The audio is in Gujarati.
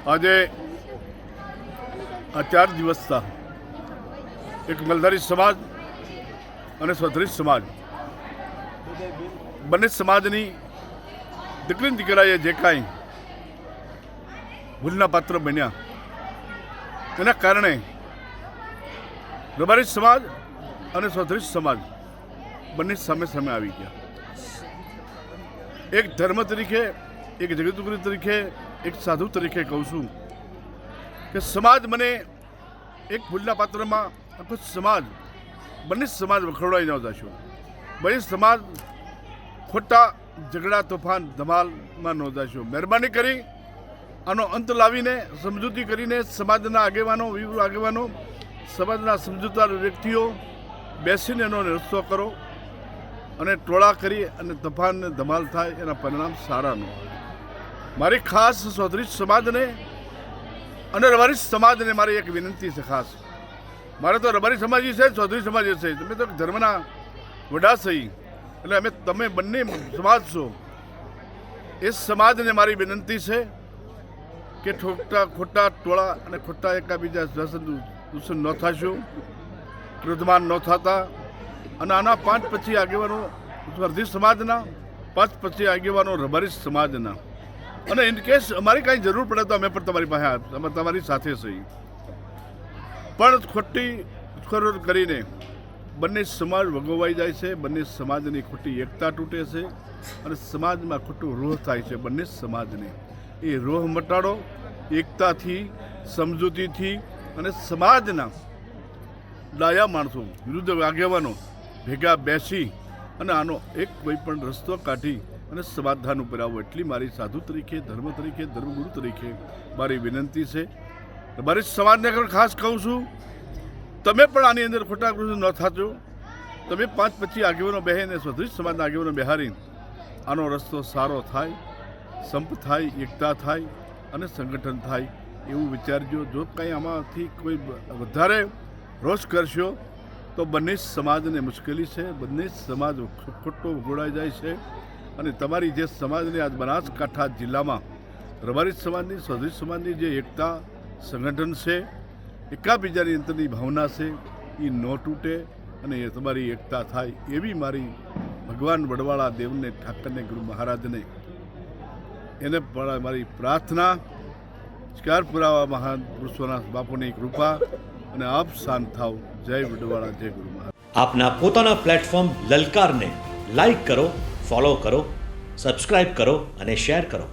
આજે આ 4 દિવસથી એક મલધારી સમાજ અને સ્વધરી સમાજ બંને સમાજની દીકરી દીકરાએ જે કાંઈ ભૂલના પાત્ર બન્યા એના કારણે રબારી સમાજ અને સ્વધરી સમાજ બંને સામે સામે આવી ગયા. એક ધર્મ તરીકે, એક જગતગુરુ તરીકે, એક સાધુ તરીકે કહું છું કે સમાજ મને એક ભૂલના પાત્રમાં આખો સમાજ બંને સમાજ વખોડાઈ ન જશો. બંને સમાજ ખોટા ઝઘડા તોફાન ધમાલમાં ન જશો. મહેરબાની કરી આનો અંત લાવીને સમજૂતી કરીને સમાજના આગેવાનો સમાજના સમજૂતદાર વ્યક્તિઓ બેસીને એનો રસ્તો કરો અને ટોળા કરી અને તોફાન ને ધમાલ થાય એના પરિણામ સારા ન હોય. મારી ખાસ ચૌધરી સમાજને અને રબારી સમાજને મારી એક વિનંતી છે. ખાસ મારે તો રબારી સમાજ છે, ચૌધરી સમાજ છે. તમે તો ધર્મના વડા થઈ એટલે તમે બંને સમાજ છો. એ સમાજને મારી વિનંતી છે કે ખોટા ટોળા અને ખોટા એકાબીજા દૂષણ ન થશો, ક્રોધમાન ન થતા અને આના 5 પછી આગેવાનો સ્વધરી સમાજના, 5 પછી આગેવાનો રબારી સમાજના. અને ઇન કેસ અમારી કાંઈ જરૂર પડે તો અમે પણ તમારી પાસે તમારી સાથે છીએ. પણ ખોટી કરીને બંને સમાજ વગોવાઈ જાય છે, બંને સમાજની ખોટી એકતા તૂટે છે અને સમાજમાં ખોટું રોહ થાય છે. બંને સમાજને એ રોહ મટાડો એકતાથી, સમજૂતીથી અને સમાજના ડાયા માણસો વિરુદ્ધ આગેવાનો ભેગા બેસી અને આનો એક કોઈ પણ રસ્તો કાઢી અને સમાધાન ઉપર આવો એટલી મારી સાધુ તરીકે, ધર્મ તરીકે, ધર્મગુરુ તરીકે મારી વિનંતી છે. મારી સમાજને ખાસ કહું છું, તમે પણ આની અંદર ખોટા ન થજો. તમે 5 પછી આગેવાનો બેહીને સ્વધરી સમાજના આગેવાનો બેહારી આનો રસ્તો સારો થાય, સંપ થાય, એકતા થાય અને સંગઠન થાય એવું વિચારજો. જો કંઈ આમાંથી કોઈ વધારે રોષ કરશો તો બંને સમાજને મુશ્કેલી છે, બંને સમાજ ખોટો ગોળાઈ જાય છે. અને તમારી જે સમાજની આજ બનાસકાંઠા જિલ્લામાં રબારી સમાજની, સ્વધરી સમાજની જે એકતા સંગઠન છે, એકાબીજાની અંતરની ભાવના છે, એ ન તૂટે અને એ તમારી એકતા થાય એવી મારી ભગવાન વડવાળા દેવને, ઠાકરને, ગુરુ મહારાજને એને પણ મારી પ્રાર્થના. સ્કાર પુરાવા મહાન પુરુષોના બાપુની કૃપા અને આપ શાંત થાવ. જય વડવાળા, જય ગુરુ મહારાજ. આપના પોતાના પ્લેટફોર્મ લલકારને લાઈક કરો, ફોલો કરો, સબસ્ક્રાઇબ કરો અને શેર કરો.